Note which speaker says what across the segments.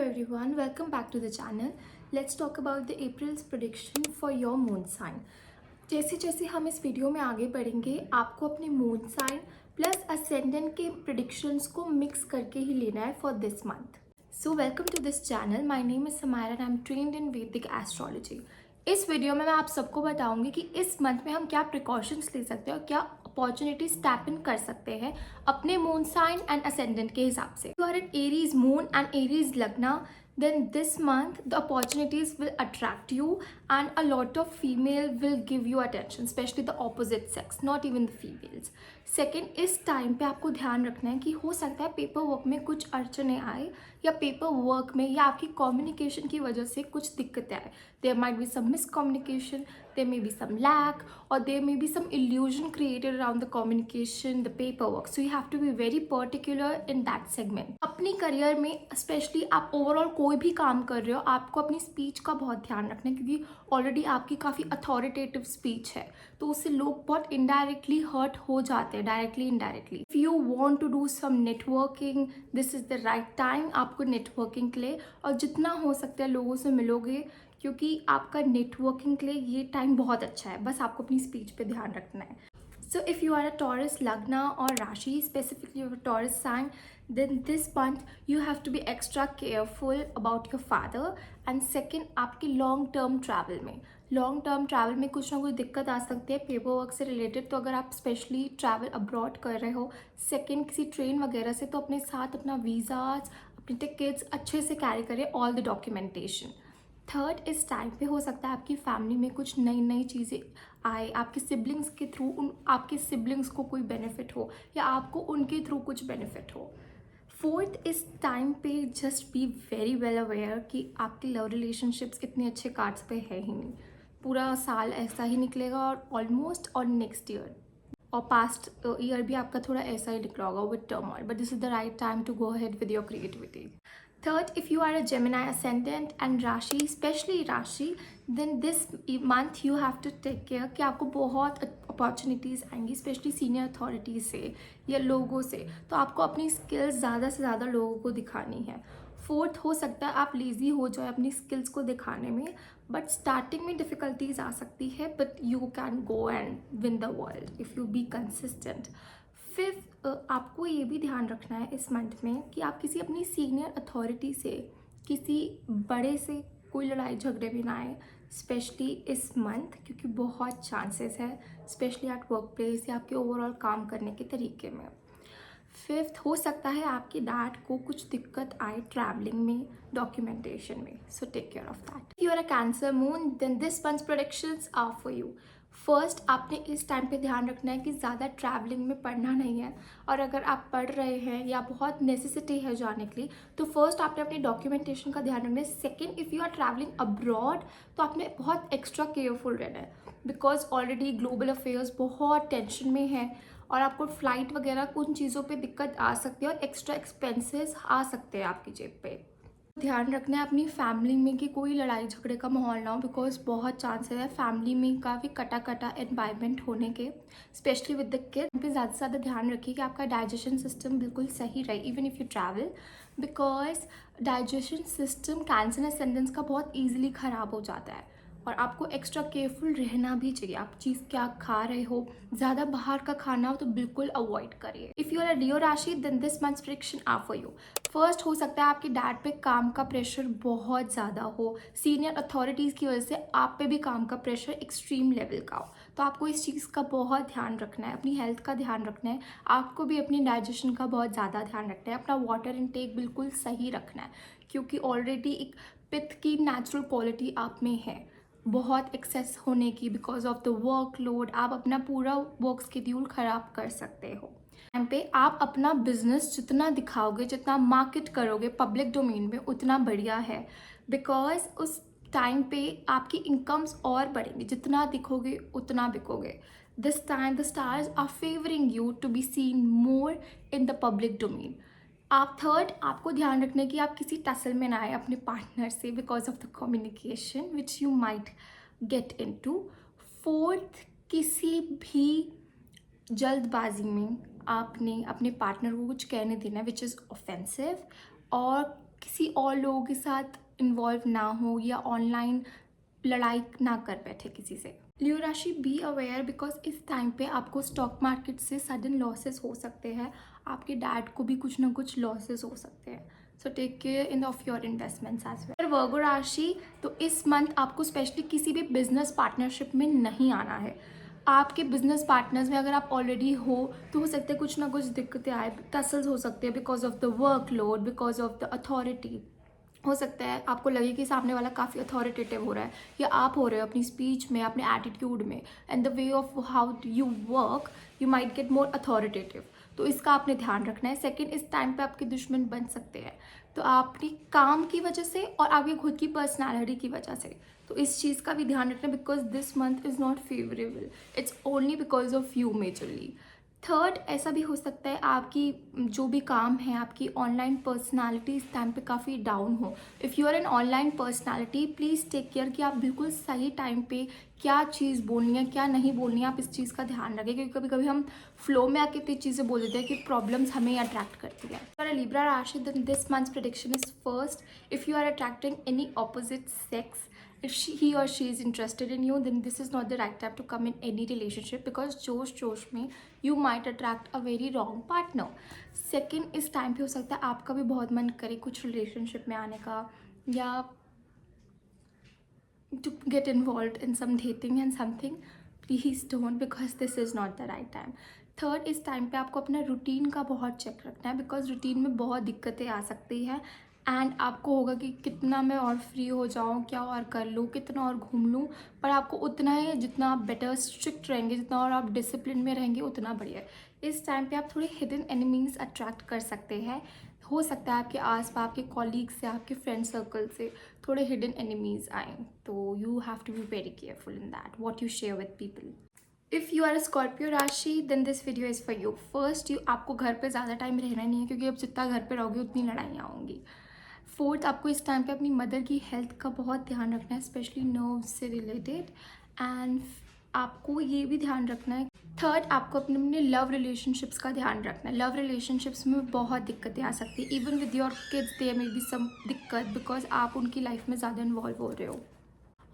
Speaker 1: everyone, welcome back to the channel. Let's talk about the April's prediction for your moon sign. जैसे जैसे हम इस video में आगे बढ़ेंगे आपको अपने मून साइन प्लस असेंडेंट के प्रिडिक्शंस को मिक्स करके ही लेना है for this month. So welcome to this channel. My name is Samaira and I am trained in Vedic astrology. इस वीडियो में मैं आप सबको बताऊंगी कि इस मंथ में हम क्या प्रिकॉशंस ले सकते हैं और क्या अपॉर्चुनिटीज टैप इन कर सकते हैं अपने मून साइन एंड असेंडेंट के हिसाब से. You are an Aries moon and Aries lagna, then this month the opportunities will attract you and a lot of female will give you attention, especially the opposite sex, not even the females. Second, इस time पे आपको ध्यान रखना है कि हो सकता है पेपर वर्क में कुछ अड़चने आए या पेपर वर्क में या आपकी कम्युनिकेशन की वजह से कुछ दिक्कतें आए. There might be some miscommunication, there may be some lack or there may be some illusion created around the communication, the paperwork. So you have to be very particular in that segment. अपनी career में specially आप overall कोई भी काम कर रहे हो आपको अपनी स्पीच का बहुत ध्यान रखना है क्योंकि ऑलरेडी आपकी काफ़ी अथॉरिटेटिव स्पीच है तो उससे लोग बहुत इनडायरेक्टली हर्ट हो जाते हैं, directly indirectly. If you want to do some networking, this is the right time आपको नेटवर्किंग के लिए, और जितना हो सकता है लोगों से मिलोगे क्योंकि आपका नेटवर्किंग के लिए ये टाइम बहुत अच्छा है. बस आपको अपनी स्पीच पे ध्यान रखना है. So if you are a Taurus Lagna or Rashi, specifically of a Taurus sign, then this month you have to be extra careful about your father. And second, आपकी लॉन्ग टर्म ट्रैवल में कुछ ना कुछ दिक्कत आ सकती है paper work से रिलेटेड. तो अगर आप स्पेशली ट्रैवल अब्रॉड कर रहे हो, सेकेंड किसी ट्रेन वगैरह से, तो अपने साथ अपना वीज़ाज, अपने टिकट्स अच्छे से कैरी करें, ऑल द डॉक्यूमेंटेशन. थर्ड, इस टाइम पे हो सकता है आपकी फैमिली में कुछ नई नई चीज़ें आए, आपके सिबलिंग्स के थ्रू आपके सिबलिंग्स को कोई बेनिफिट हो या आपको उनके थ्रू कुछ बेनिफिट हो. फोर्थ, इस टाइम पे just be very well aware कि आपके लव रिलेशनशिप्स इतने अच्छे कार्ड्स पे है ही नहीं. पूरा साल ऐसा ही निकलेगा और ऑलमोस्ट और नेक्स्ट ईयर और पास्ट ईयर भी आपका थोड़ा ऐसा ही निकला होगा with turmoil, but this is the right time to go ahead with your creativity. Third, if you are a Gemini ascendant and Rashi, especially Rashi, then this month you have to take care कि आपको बहुत opportunities आएंगी specially senior authorities से या लोगों से. तो आपको अपनी स्किल्स ज़्यादा से ज़्यादा लोगों को दिखानी है. फोर्थ, हो सकता है आप लेज़ी हो जाए अपनी स्किल्स को दिखाने में, बट स्टार्टिंग में डिफ़िकल्टीज आ सकती है, but you can go and win the world if you be consistent. Fifth, आपको ये भी ध्यान रखना है इस मंथ में कि आप किसी अपनी सीनियर अथॉरिटी से, किसी बड़े से कोई लड़ाई झगड़े भी ना आए स्पेशली इस मंथ, क्योंकि बहुत चांसेस है स्पेशली एट वर्क प्लेस या आपके ओवरऑल काम करने के तरीके में. फिफ्थ, हो सकता है आपके डैड को कुछ दिक्कत आए ट्रैवलिंग में, डॉक्यूमेंटेशन में, so take care of that. You are a Cancer moon, then this month's predictions are for you. First, आपने इस टाइम पे ध्यान रखना है कि ज़्यादा ट्रैवलिंग में पढ़ना नहीं है, और अगर आप पढ़ रहे हैं या बहुत नेसेसिटी है जाने के लिए तो फर्स्ट आपने अपनी डॉक्यूमेंटेशन का ध्यान रखना है. Second, if you are travelling abroad तो आपने बहुत एक्स्ट्रा केयरफुल रहना है बिकॉज ऑलरेडी ग्लोबल अफेयर्स बहुत टेंशन में है और आपको फ्लाइट वगैरह उन चीज़ों पे दिक्कत आ सकती है और एक्स्ट्रा एक्सपेंसेस आ सकते हैं आपकी जेब पे. ध्यान रखना है अपनी फैमिली में कि कोई लड़ाई झगड़े का माहौल ना हो बिकॉज बहुत चांसेस है फैमिली में काफ़ी कटा कटा एनवायरनमेंट होने के, स्पेशली विद द किड पे. ज़्यादा से ज़्यादा ध्यान रखिए कि आपका डाइजेशन सिस्टम बिल्कुल सही रहे even if you travel, because digestion system Cancer ascendants का बहुत ईजिली ख़राब हो जाता है और आपको एक्स्ट्रा केयरफुल रहना भी चाहिए. आप चीज़ क्या खा रहे हो, ज़्यादा बाहर का खाना हो तो बिल्कुल अवॉइड करिए. If you are a Leo rashi then this month's prediction are for you. First, हो सकता है आपके डैड पे काम का प्रेशर बहुत ज़्यादा हो, सीनियर अथॉरिटीज़ की वजह से आप पे भी काम का प्रेशर एक्सट्रीम लेवल का हो, तो आपको इस चीज़ का बहुत ध्यान रखना है, अपनी हेल्थ का ध्यान रखना है, आपको भी अपनी डाइजेशन का बहुत ज़्यादा ध्यान रखना है, अपना वाटर इनटेक बिल्कुल सही रखना है क्योंकि ऑलरेडी एक पित्त की नेचुरल क्वालिटी आप में है बहुत एक्सेस होने की. बिकॉज ऑफ द वर्कलोड आप अपना पूरा वर्क शेड्यूल ख़राब कर सकते हो. टाइम पे आप अपना बिजनेस जितना दिखाओगे, जितना मार्केट करोगे पब्लिक डोमेन में उतना बढ़िया है बिकॉज उस टाइम पे आपकी इनकम्स और बढ़ेंगी, जितना दिखोगे उतना बिकोगे. This time the stars are favouring you to be seen more in the public domain. आप थर्ड, आपको ध्यान रखना है कि आप किसी टसल में ना आए अपने पार्टनर से because of the communication which you might get into. Fourth, किसी भी जल्दबाजी में आपने अपने पार्टनर को कुछ कहने देना विच इज़ ऑफेंसिव, और किसी और लोगों के साथ इन्वॉल्व ना हो या ऑनलाइन लड़ाई ना कर बैठे किसी से। लियो राशि, बी अवेयर बिकॉज इस टाइम पे आपको स्टॉक मार्केट से सडन लॉसेस हो सकते हैं, आपके डैड को भी कुछ ना कुछ लॉसेस हो सकते हैं। So take care in of your investments as well. Virgo राशि, तो इस मंथ आपको स्पेशली किसी भी बिजनेस पार्टनरशिप में नहीं आना है। आपके बिजनेस पार्टनर्स में अगर आप ऑलरेडी हो तो हो सकता है कुछ ना कुछ दिक्कतें आए, टसल्स हो सकते हैं because of the workload, because of the authority. हो सकता है आपको लगे कि सामने वाला काफ़ी अथॉरिटेटिव हो रहा है या आप हो रहे हो अपनी स्पीच में, अपने एटीट्यूड में, and the way of how you work, you might get more authoritative. तो इसका आपने ध्यान रखना है। सेकंड, इस टाइम पे आपके दुश्मन बन सकते हैं, तो आपने काम की वजह से और आपकी खुद की पर्सनालिटी की वजह से, तो इस चीज़ का भी ध्यान रखना because this month is not favourable, it's only because of you majorly. Third, ऐसा भी हो सकता है आपकी जो भी काम है, आपकी ऑनलाइन पर्सनालिटी इस टाइम पे काफ़ी डाउन हो। If you are an online personality, please take care कि आप बिल्कुल सही टाइम पे क्या चीज़ बोलनी है, क्या नहीं बोलनी है, आप इस चीज़ का ध्यान रखें, क्योंकि कभी कभी हम फ्लो में आके इतनी चीज़ें बोल देते हैं कि प्रॉब्लम्स हमें अट्रैक्ट करती है। For Libra rashi, this month's prediction is first, if you are attracting any opposite sex, if he or she is interested in you, then this is not the right time to come in any relationship because जोश में you might attract a very wrong partner. Second, इस time पे हो सकता है आपका भी बहुत मन करे कुछ रिलेशनशिप में आने का या to get involved in some dating and something. Please don't, because this is not the right time. Third, इस टाइम पे आपको अपना रूटीन का बहुत चेक रखना है बिकॉज रूटीन में बहुत दिक्कतें आ सकती हैं एंड आपको होगा कि कितना मैं और फ्री हो जाऊँ, क्या और कर लूँ, कितना और घूम लूँ, पर आपको उतना ही, जितना आप बेटर स्ट्रिक्ट रहेंगे, जितना और आप डिसिप्लिन में रहेंगे उतना बढ़िया है। इस टाइम पे आप थोड़े हिडन एनिमीज अट्रैक्ट कर सकते हैं। हो सकता है आपके आस पास, आपके कॉलीग से, आपके फ्रेंड सर्कल से थोड़े हिडन एनिमीज आए, तो you have to be very careful in that what you share with people. If you are a Scorpio राशि, then this video is for you. First, you आपको घर पे ज़्यादा टाइम रहना नहीं है क्योंकि अब जितना घर पे रहोगे उतनी लड़ाइयाँ होंगी। फोर्थ, आपको इस टाइम पे अपनी मदर की हेल्थ का बहुत ध्यान रखना है, स्पेशली नर्व्स से रिलेटेड। एंड आपको ये भी ध्यान रखना है। थर्ड, आपको अपने अपने लव रिलेशनशिप्स का ध्यान रखना है। लव रिलेशनशिप्स में बहुत दिक्कतें आ सकती है, even with your kids there may be some दिक्कत बिकॉज आप उनकी लाइफ में ज़्यादा इन्वॉल्व हो रहे हो।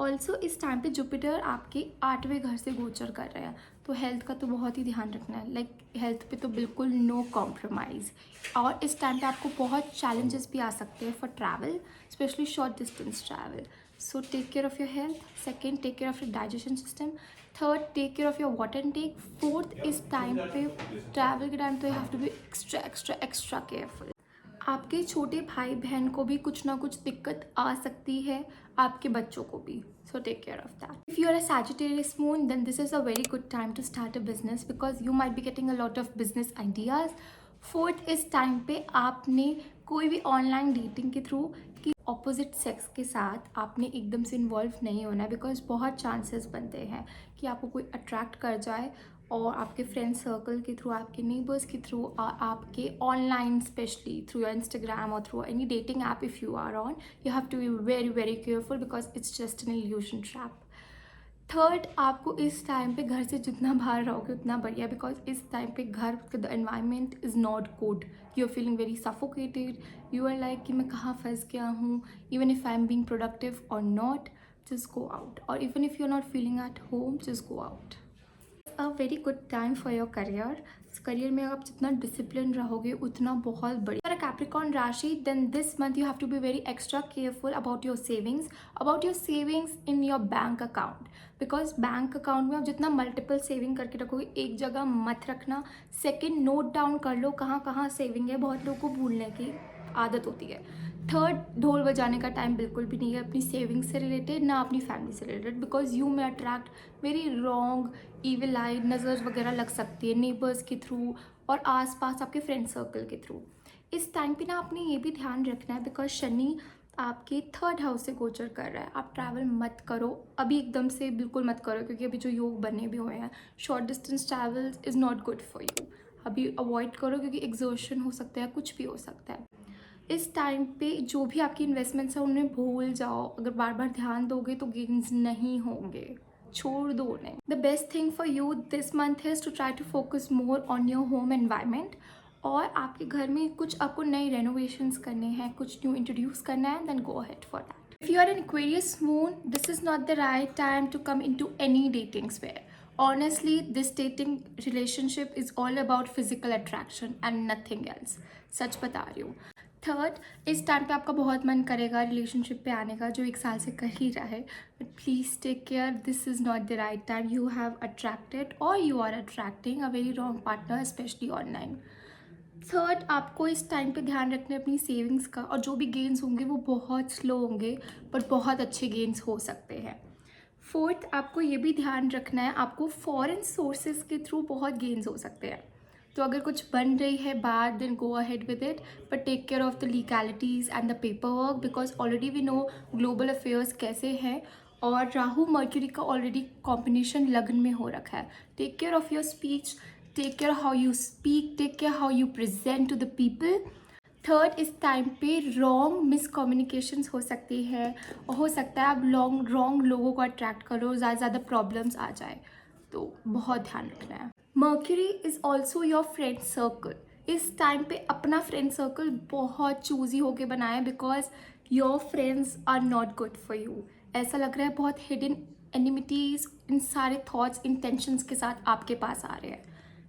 Speaker 1: ऑल्सो इस टाइम पे जुपिटर आपके 8वें घर से गोचर कर रहे हैं, तो हेल्थ का तो बहुत ही ध्यान रखना है, लाइक हेल्थ पे तो बिल्कुल नो कॉम्प्रोमाइज़। और इस टाइम पे आपको बहुत चैलेंजेस भी आ सकते हैं for travel, specially short distance travel. So take care of your health. Second, take care of your digestion system. Third, take care of your water intake. Fourth, इस टाइम पे ट्रैवल के टाइम तो you have to be extra extra extra careful. आपके छोटे भाई बहन को भी कुछ ना कुछ दिक्कत आ सकती है, आपके बच्चों को भी, so take care of that. If you are a Sagittarius moon, then this is a very good time to start a business because you might be getting a lot of business ideas. Fourth, इस time पे आपने कोई भी online dating के through कि ऑपोजिट सेक्स के साथ आपने एकदम से इन्वॉल्व नहीं होना है बिकॉज बहुत चांसेस बनते हैं कि आपको कोई अट्रैक्ट कर जाए और आपके फ्रेंड सर्कल के थ्रू, आपके नेबर्स के थ्रू, और आपके online specially through your Instagram और through any dating app if you are on, you have to be very very careful because it's just an illusion trap. Third, आपको इस time पे घर से जितना बाहर रहोगे उतना बढ़िया बिकॉज इस टाइम पे घर the environment is not good, you are feeling very suffocated, you are like कि मैं कहाँ फंस गया हूँ, even if I am being productive और नॉट, जस्ट गो आउट, और even if you are not feeling at home, just go out. A very good time for your career. Career में आप जितना डिसिप्लिन रहोगे उतना बहुत बढ़िया। अगर कैप्रिकॉर्न राशि, then this month you have to be very extra careful about your savings in your bank account because bank account में आप जितना मल्टीपल सेविंग करके रखोगे एक जगह मत रखना। सेकेंड, नोट डाउन कर लो कहाँ कहाँ सेविंग है, बहुत लोगों को भूलने की आदत होती है। थर्ड, ढोल बजाने का टाइम बिल्कुल भी नहीं है अपनी सेविंग्स से रिलेटेड, ना अपनी फैमिली से रिलेटेड, बिकॉज यू में अट्रैक्ट वेरी रॉन्ग ईविल आई, नज़र वगैरह लग सकती है नेबर्स के थ्रू और आसपास आपके फ्रेंड सर्कल के थ्रू। इस टाइम पे ना आपने ये भी ध्यान रखना है बिकॉज शनि आपके 3rd हाउस से गोचर कर रहा है, आप ट्रैवल मत करो अभी, एकदम से बिल्कुल मत करो क्योंकि अभी जो योग बने भी हुए हैं, short distance travel is not good for you, अभी अवॉइड करो क्योंकि एग्जर्शन हो सकता है, कुछ भी हो सकता है। इस टाइम पे जो भी आपकी इन्वेस्टमेंट्स हैं उन्हें भूल जाओ, अगर बार बार ध्यान दोगे तो गेन्स नहीं होंगे, छोड़ दो उन्हें। The best thing for you this month is to try to focus more on your home environment और आपके घर में कुछ आपको नए रेनोवेशंस करने हैं, कुछ न्यू इंट्रोड्यूस करना है, then go ahead for that. If you are an Aquarius moon, this is not the right time to come into any dating sphere. Honestly, this dating relationship is all about physical attraction and nothing else. सच बता रही हूँ. Third, इस time पे आपका बहुत मन करेगा relationship पे आने का, जो 1 साल से कर ही रहा है, but please take care, this is not the right time. You have attracted और you are attracting a very wrong partner, specially online. Third, आपको इस टाइम पे ध्यान रखना है अपनी सेविंग्स का, और जो भी गेन्स होंगे वो बहुत स्लो होंगे, बट बहुत अच्छे गेन्स हो सकते हैं. फोर्थ, आपको ये भी ध्यान रखना है, आपको फॉरेन सोर्सेज के थ्रू बहुत गेन्स हो सकते हैं. तो अगर कुछ बन रही है बात, then go ahead with it, but take care of the legalities and the paper work, because already we know global affairs कैसे हैं, और राहु मर्क्यूरी का ऑलरेडी कॉम्बिनेशन लगन में हो रखा है. Take care of your speech, take care how you speak, take care how you present to the people. Third, इस टाइम पे रॉन्ग मिसकम्युनिकेशंस हो सकती है, और हो सकता है आप रॉन्ग लोगों को अट्रैक्ट करो, ज़्यादा प्रॉब्लम्स आ जाए, तो बहुत ध्यान रखना है. Mercury is also your friend circle. इस टाइम पे अपना फ्रेंड सर्कल बहुत चूजी होके बनाए, because your friends are not good for you. ऐसा लग रहा है बहुत हिडन एनिमिटीज़, इन सारे थॉट्स इंटेंशंस के साथ आपके पास आ रहे हैं.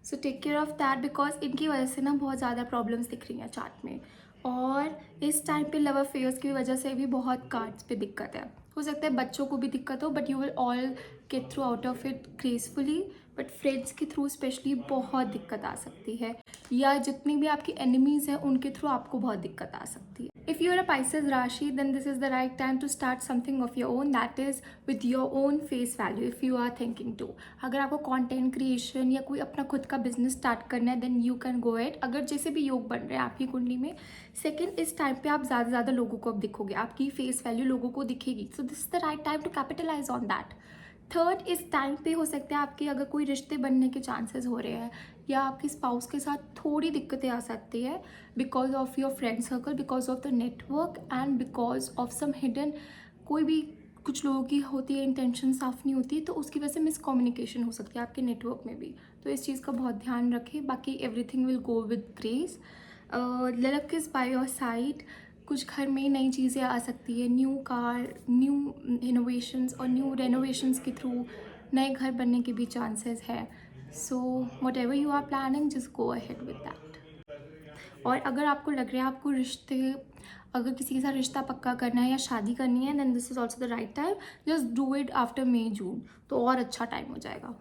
Speaker 1: So take care of that, because इनकी वजह से ना बहुत ज़्यादा प्रॉब्लम्स दिख रही हैं चार्ट में. और इस टाइम पे लव अफेयर्स की वजह से भी बहुत कार्ड्स पे दिक्कत है. हो सकता है बच्चों को भी दिक्कत हो, but you will all get through out of it gracefully. But friends के थ्रू स्पेशली बहुत दिक्कत आ सकती है, या जितनी भी आपकी एनिमीज़ हैं उनके थ्रू आपको बहुत दिक्कत आ सकती है. If you are a Pisces राशि, then this is the right time to start something of your own, that is with your own face value. If you are thinking to, अगर आपको कंटेंट क्रिएशन या कोई अपना खुद का business start करना है, then you can go it, अगर जैसे भी योग बन रहे हैं आपकी कुंडली में. सेकेंड, इस टाइम पे आप ज़्यादा लोगों को अब दिखोगे, आपकी फेस वैल्यू लोगों को दिखेगी, so this is the right time to capitalise on that. Third, इस टाइम पे हो सकता है आपके अगर कोई रिश्ते बनने के चांसेस हो रहे हैं, या आपके स्पाउस के साथ थोड़ी दिक्कतें आ सकती है, because of your friend circle, because of the network, and because of some hidden, कोई भी कुछ लोगों की होती है इंटेंशन साफ नहीं होती, तो उसकी वजह से मिसकम्युनिकेशन हो सकती है आपके नेटवर्क में भी. तो इस चीज़ का बहुत ध्यान रखें. बाकी everything will go with grace. Luck is by your side. कुछ घर में नई चीज़ें आ सकती है, न्यू कार, न्यू इनोवेशंस और न्यू रेनोवेशंस के थ्रू नए घर बनने के भी चांसेस है. So whatever you are planning, just go ahead with that. और अगर आपको लग रहा है आपको अगर किसी के साथ रिश्ता पक्का करना है या शादी करनी है, then this is also the right time. Just do it after May June, तो और अच्छा टाइम हो जाएगा.